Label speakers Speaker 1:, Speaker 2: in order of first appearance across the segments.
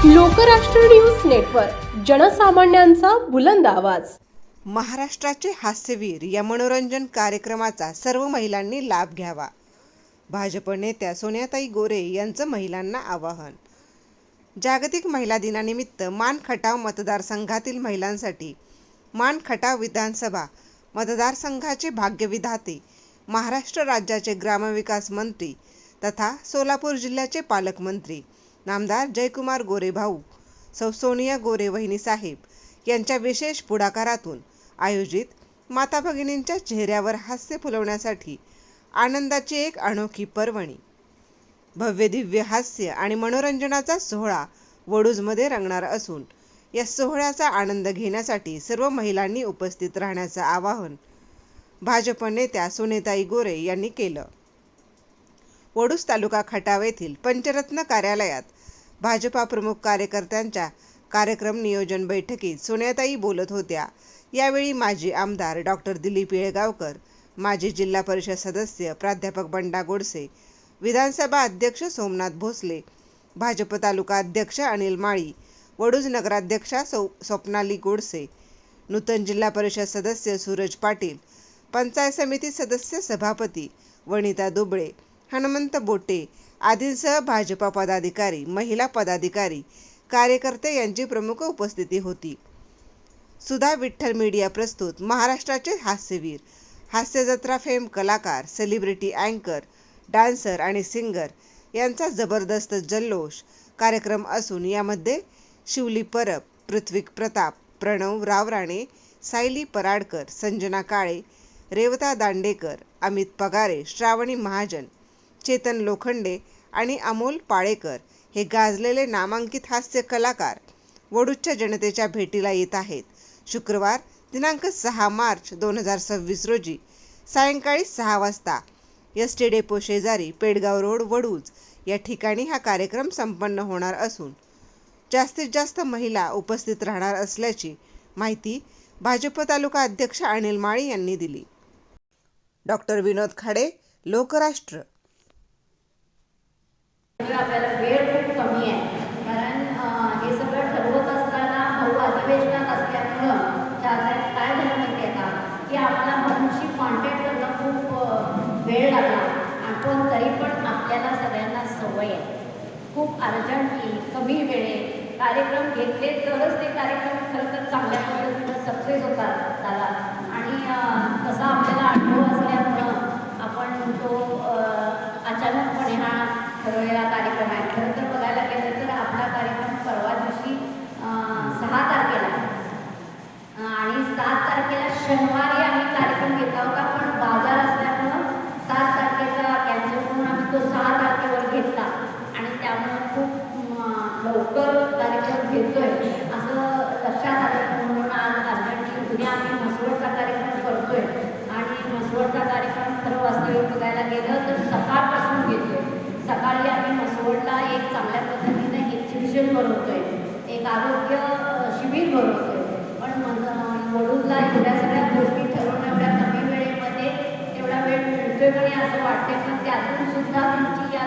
Speaker 1: Lokrashtra news network, जनसामान्यांचा बुलंद आवाज।
Speaker 2: महाराष्ट्राचे हास्यवीर या मनोरंजन कार्यक्रमाचा सर्व महिलांनी लाभ घ्यावा। भाजप नेत्या सोनियाताई गोरे यांचं महिलांना आवाहन। जागतिक महिला दिनानिमित्त मानखटाव मतदारसंघातील महिलांसाठी मानखटाव विधानसभा मतदारसंघाचे भाग्यविधाते, महाराष्ट्र राज्याचे ग्रामविकास मंत्री तथा सोलापूर जिल्ह्याचे पालकमंत्री नामदार जयकुमार गोरे भाऊ, सौ सोनिया गोरे वहिनी साहेब यांच्या विशेष पुढाकारातून आयोजित माता भगिनींच्या चेहऱ्यावर हास्य फुलवण्यासाठी आनंदाची एक अनोखी पर्वणी। भव्य दिव्य हास्य आणि मनोरंजनाचा सोहळा वडूजमध्ये रंगणार असून या सोहळ्याचा आनंद घेण्यासाठी सर्व महिलांनी उपस्थित राहण्याचं आवाहन भाजप नेत्या सोनियाताई गोरे यांनी केलं। वडूज तालुका खटाव येथील पंचरत्न कार्यालयात भाजपा प्रमुख कार्यकर्त्यांच्या कार्यक्रम नियोजन बैठकीत सोनियाताई बोलत होत्या। यावेळी माजी आमदार डॉक्टर दिलीप येळगावकर, माजी जिल्हा परिषद सदस्य प्राध्यापक बंडा गोडसे, विधानसभा अध्यक्ष सोमनाथ भोसले, भाजप तालुका अध्यक्ष अनिल माळी, वडूज नगराध्यक्षा स्वप्नाली गोडसे, नूतन जिल्हा परिषद सदस्य सूरज पाटील, पंचायत समिती सदस्य सभापती वनिता दुबळे, हनुमंत बोटे आदींसह भाजपा पदाधिकारी, महिला पदाधिकारी, कार्यकर्ते यांची प्रमुख उपस्थिती होती। सुधा विठ्ठल मीडिया प्रस्तुत महाराष्ट्राचे हास्यवीर, हास्य जत्रा फेम कलाकार, सेलिब्रिटी अँकर, डान्सर आणि सिंगर यांचा जबरदस्त जल्लोष कार्यक्रम असून यामध्ये शिवली परब, पृथ्वी प्रताप, प्रणव रावराणे, सायली पराडकर, संजना काळे, रेवता दांडेकर, अमित पगारे, श्रावणी महाजन, चेतन लोखंडे आणि अमोल पाळेकर हे गाजलेले नामांकित हास्य कलाकार वडूजच्या जनतेच्या भेटीला येत आहेत। शुक्रवार दिनांक 6 मार्च 2026 रोजी सायंकाळी 6 वाजता एसटी डेपो शेजारी पेडगाव रोड वडूज या ठिकाणी हा कार्यक्रम संपन्न होणार असून जास्तीत जास्त महिला उपस्थित राहणार असल्याची माहिती भाजप तालुका अध्यक्ष अनिल माळी यांनी दिली। डॉक्टर विनोद खाडे, लोकराष्ट्र।
Speaker 3: आपल्याला वेळ खूप कमी आहे, कारण हे सगळं ठरवत असताना भाऊ अधिवेशनात असल्यामुळं काय झालं माहिती आहे का, की आम्हाला भाऊंशी कॉन्टॅक्ट करणं खूप वेळ लागला। आपण तरी पण आपल्याला सगळ्यांना सवय आहे, खूप अर्जंटली कमी वेळेत कार्यक्रम घेतले तरच ते कार्यक्रम खरं तर चांगल्या पद्धतीनं सक्सेस होतात झाला। आणि तसा आपल्याला अनुभव असल्यामुळं आपण तो अचानकपणे हा ठरवलेला कार्यक्रम आहे। खरं तर बघायला गेलं तर आपला कार्यक्रम परवा दिवशी 6 तारखेला आणि 7 तारखेला शनिवारी आम्ही कार्यक्रम घेतला होता, पण बाजार असल्यामुळं 7 तारखेचा कॅन्सल करून आम्ही तो 6 तारखेवर घेतला आणि त्यामुळं खूप लवकर कार्यक्रम घेतोय असं लक्षात आलं, म्हणून आज अर्जंटली उद्या आम्ही म्हसवडचा कार्यक्रम करतोय। आणि म्हसवडचा कार्यक्रम खरं वास्तविक बघायला गेलं तर सकाळपासून घेतोय। सकाळी आम्ही म्हसवडला एक चांगल्या पद्धतीने एक्झिबिशन भरवतोय, एक आरोग्य शिबिर भरवतोय, पण वडूजला एवढ्या सगळ्या गोष्टी ठरवून एवढ्या कमी वेळेमध्ये एवढा वेळ मिळतोय पण असं वाटतंय, पण त्यातून सुद्धा तुमची या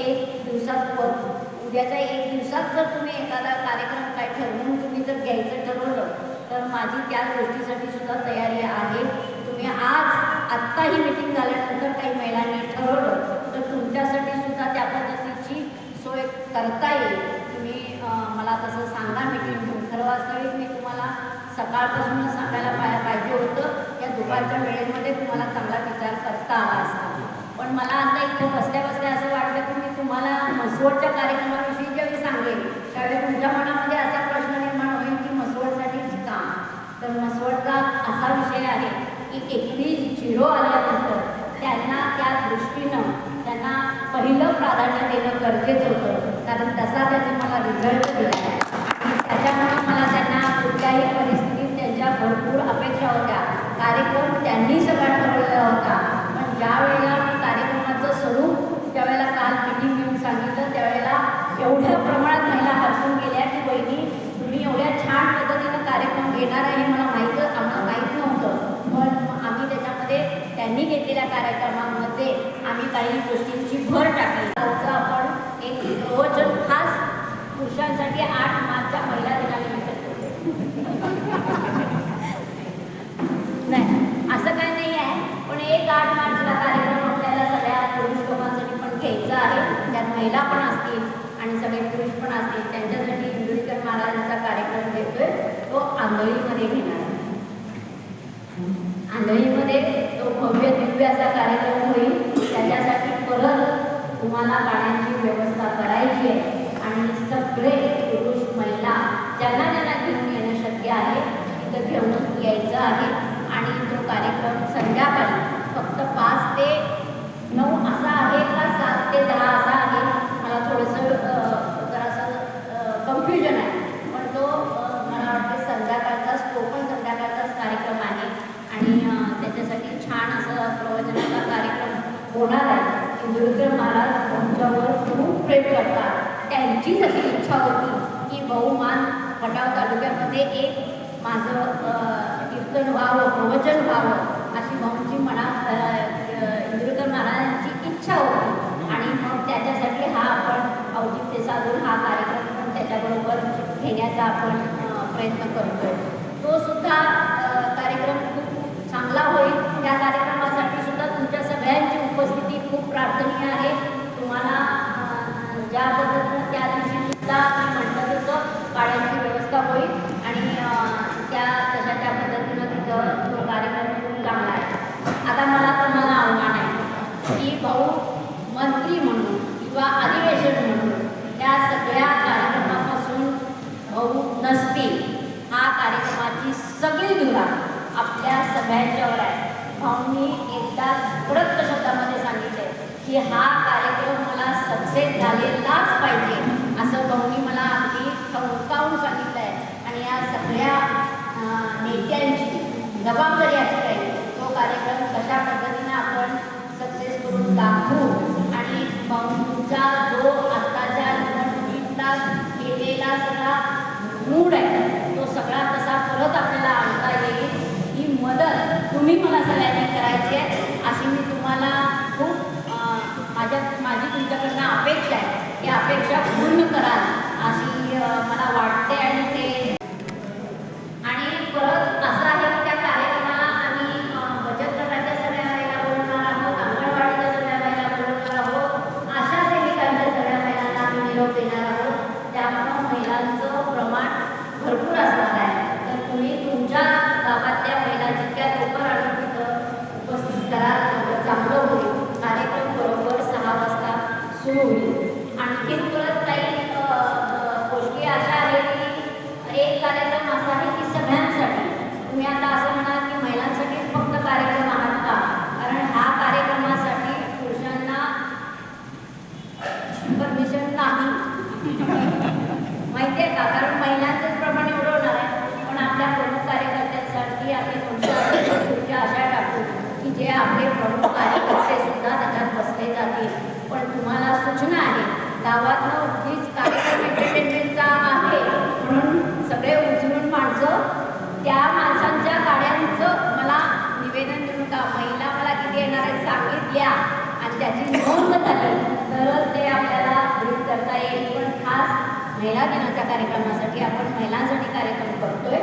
Speaker 3: 1 दिवसात उद्याच्या 1 दिवसात जर तुम्ही एखादा कार्यक्रम काय ठरवून तुम्ही जर घ्यायचं ठरवलं तर माझी त्या गोष्टीसाठी सुद्धा तयारी आहे। तुम्ही आत्ता ही मीटिंग झाल्यानंतर काही महिलांनी ठरवलं तर तुमच्यासाठी सुद्धा त्या पद्धतीची सोय करता येईल। तुम्ही मला तसं सांगा मीटिंग घेऊन। खरं वास्तविक मी तुम्हाला सकाळपासूनच सांगायला पाहिजे होतं, या दुपारच्या वेळेमध्ये तुम्हाला चांगला विचार करता आला असता, पण मला आता इथं बसल्या बसल्या असं वाटलं की मी तुम्हाला म्हसवडच्या कार्यक्रमाविषयी ज्यावेळी सांगेन त्यावेळी तुमच्या मनामध्ये असा प्रश्न निर्माण होईल की म्हसवडसाठीच का। तर म्हसवडचा असा विषय आहे की 21-0 आल्यानंतर त्यांना त्या दृष्टीनं त्यांना पहिलं प्राधान्य देणं गरजेचं होतं, कारण तसा त्यांनी मला रिझल्ट दिला आहे आणि त्याच्यामुळे मला त्यांना कुठल्याही परिस्थितीत त्यांच्या भरपूर अपेक्षा होत्या। कार्यक्रम त्यांनी सगळा ठरवलेला होता, पण ज्या वेळेला मी कार्यक्रमाचं स्वरूप ज्यावेळेला काल मीटिंग घेऊन सांगितलं त्यावेळेला एवढ्या प्रमाणात महिला हरसून गेल्या की वहिनी तुम्ही एवढ्या छान पद्धतीनं कार्यक्रम घेणार आहे मला आम्हाला माहीत नव्हतं, पण आम्ही त्याच्यामध्ये त्यांनी घेतलेल्या कार्यक्रमामध्ये आम्ही काही गोष्टींची भर टाकली। आपण एक प्रवचन खास पुरुषांसाठी महिला पण असतील आणि सगळे पुरुष पण असतील त्यांच्यासाठी इंदुरीकर महाराजांचा कार्यक्रम घेतोय, तो आंधळीमध्ये घेणार आहे. आंधळीमध्ये तो भव्य दिव्य असा कार्यक्रम होईल. त्याच्यासाठी परत तुम्हाला पाण्याची व्यवस्था करायची आहे आणि सगळे पुरुष महिला ज्यांना घेऊन येणं शक्य आहे तिथं घेऊन यायचं आहे. आणि तो कार्यक्रम संध्याकाळी फक्त 5 ते 9 असा आहे का 7 ते 10 असा आहे, मला थोडंसं जरासं कन्फ्युजन आहे, पण तो मला वाटते संध्याकाळचाच, तो पण संध्याकाळचाच कार्यक्रम आहे. आणि त्याच्यासाठी छान असं प्रवचनाचा कार्यक्रम होणार आहे. इंदुरीकर महाराज तुमच्यावर खूप प्रेम करतात. त्यांचीच अशी इच्छा होती की बहुमान खटाव तालुक्यामध्ये एक माझं कीर्तन व्हावं, प्रवचन व्हावं अशी भाऊंची मनात इंदुरीकर महाराजांची इच्छा होती. आणि मग त्याच्यासाठी हा आपण औचित्य साधून हा कार्यक्रम पण त्याच्याबरोबर घेण्याचा आपण प्रयत्न करतोय. तो सुद्धा कार्यक्रम खूप चांगला होईल. त्या कार्यक्रमासाठी सुद्धा तुमच्या सगळ्यांची उपस्थिती खूप प्रार्थनीय आहे. तुम्हाला ज्या पद्धतीनं त्या दिवशी सुद्धा म्हटलं तसं पाण्याची व्यवस्था होईल आणि त्या पद्धतीनं तिथं तो कार्यक्रम खूप चांगला आहे. आता मला तुम्हाला आव्हान आहे की भाऊ मंत्री म्हणून किंवा अधिवेशन म्हणून त्या सगळ्या कार्यक्रमापासून भाऊ नसतील. हा कार्यक्रमाची सगळी धुरा आपल्या सगळ्यांच्यावर आहे. भाऊंनी एकदाच कडक शब्दामध्ये सांगितले की हा कार्यक्रम मला सक्सेस झालेलाच पाहिजे असं भाऊंनी मला अगदी ठणकावून सांगितलं आहे. आणि या सगळ्या नेत्यांची जबाबदारी अशी आहे तो कार्यक्रम कशा पद्धतीने आपण सक्सेस करून दाखवू. आणि भाऊंचा जो आत्ताच्या निवडणुकीतला केलेला सगळा मूड आहे तो सगळा कसा परत आपल्याला आणता येईल ही मदत तुम्ही मला सगळ्यांनी करायची आहे अशी मी तुम्हाला खूप माझी तुमच्याकडनं अपेक्षा आहे. ही अपेक्षा पूर्ण कराल अशी मला वाटते. आणि ते आणि परत असं आहे की त्या कार्यक्रमाला आम्ही बचत गटाच्या सगळ्या महिला बोलवणार आहोत, अंगणवाडीच्या सगळ्या महिला बोलवणार आहोत, आशा सेविकांच्या सगळ्या महिलांना आम्ही निरोप देणार आहोत. त्यामुळं महिलांचं प्रमाण भरपूर असणार आहे. तर तुम्ही तुमच्या गावातल्या महिला जितक्या लवकर आणून तिथं उपस्थित कराल तेवढं चांगलं होईल. कार्यक्रम बरोबर 6 वाजता सुरू होईल. आणखीन परत काही गोष्टी अशा आहेत की एक कार्यक्रम असा आहे की सगळ्यांसाठी. तुम्ही आता असं म्हणाल की महिलांसाठी फक्त कार्यक्रम आहात का, कारण ह्या कार्यक्रमासाठी पुरुषांना परमिशन नाही माहिती आहे का, कारण महिलांचंच प्रमाण एवढं होणार आहे. पण आपल्या प्रमुख कार्यकर्त्यांसाठी आम्ही तुमच्या आशा टाकू की जे आपले प्रमुख कार्यकर्ते सुद्धा त्याच्यात बसले जातील. पण तुम्हाला सूचना आहे, गावातनं उगीच कार्यक्रम एंटरटेनमेंटचा आहे म्हणून सगळे उचलून माणसं त्या माणसांच्या गाड्यांचं मला निवेदन देऊ नका. महिला मला किती येणार आहेत सांगितल्या आणि त्याची नोंद झाली तरच ते आपल्याला ब्रीफ करता येईल. पण खास महिला दिनाच्या कार्यक्रमासाठी आपण महिलांसाठी कार्यक्रम करतोय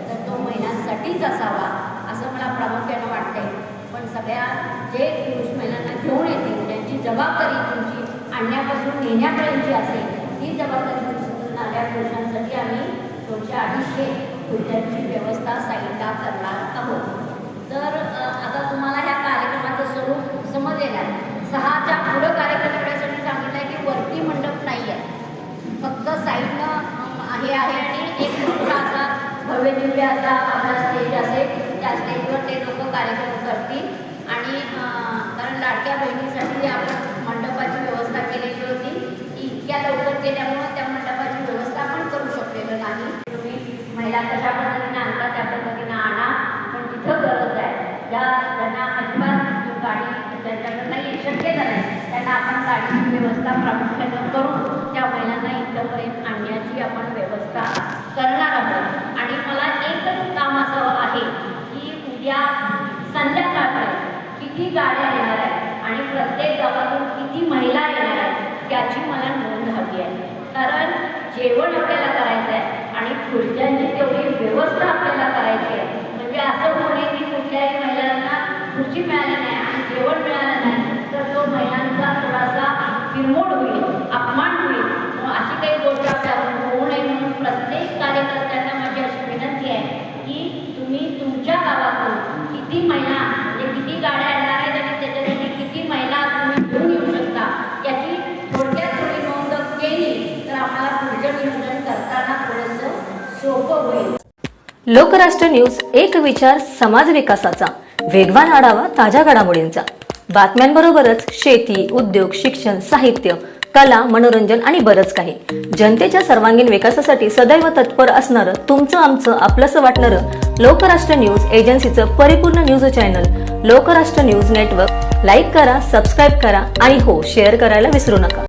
Speaker 3: तर तो महिलांसाठीच असावा असं मला प्रामुख्यानं वाटतंय. पण सगळ्या जे पुरुष महिलांना घेऊन येतील त्यांची जबाबदारी तुमची आणण्यापासून नेण्यापर्यंतची असेल ती जबाबदारी उचलणाऱ्या पुरुषांसाठी आम्ही 200-250 खुर्च्यांची व्यवस्था साईडला करणार आहोत. तर आता तुम्हाला ह्या कार्यक्रमाचं स्वरूप समजलेलं आहे. 6च्या पुढं कार्यक्रम करण्यासाठी सांगितलं आहे की वरती मंडप नाही आहे, फक्त साईडनं आहे आणि एक मोठा असा भव्य दिव्य असा आपला स्टेज असेल. त्या स्टेजवर ते लोक कार्यक्रम करतील. आणि कारण लाडक्या बहिणीसाठी आपण मंडपाची व्यवस्था केलेली होती ती इतक्या लवकर केल्यामुळं त्या मंडपाची व्यवस्था पण करू शकलेलं नाही. तुम्ही महिला कशा पद्धतीने आणता त्या पद्धतीनं आणा, पण तिथं गरज आहे ज्यांना अजिबात गाडी ज्यांच्याकडं नाही शक्य झालं त्यांना आपण गाडीची व्यवस्था प्रामुख्यानं करून त्या महिलांना इथंपर्यंत आणण्याची आपण व्यवस्था करणार आहोत. आणि मला एकच काम असं आहे की उद्या संध्याकाळपर्यंत किती गाड्या येणार आहेत आणि प्रत्येक गावातून किती महिला येणार आहेत त्याची मला नोंद हवी आहे. कारण जेवण आपल्याला करायचं आहे आणि खुर्च्यांची तेवढी व्यवस्था आपल्याला करायची आहे. म्हणजे असं होणे की कुठल्याही महिलांना खुर्ची मिळाली नाही आणि जेवण मिळालं नाही तर तो महिलांचा थोडासा पिरमोड होईल. नियोजन करताना थोडंसं सोपं होईल.
Speaker 4: लोकराष्ट्र न्यूज, एक विचार समाज विकासाचा, वेगवान आढावा ताज्या घडामोडींचा. बातम्यांबरोबरच शेती, उद्योग, शिक्षण, साहित्य, कला, मनोरंजन आणि बरंच काही. जनतेच्या सर्वांगीण विकासासाठी सदैव तत्पर असणारं, तुमचं आमचं आपलंसं वाटणारं लोकराष्ट्र न्यूज एजन्सीचं परिपूर्ण news channel Lokrashtra news network. Like करा, सबस्क्राईब करा आणि हो, शेअर करायला विसरू नका.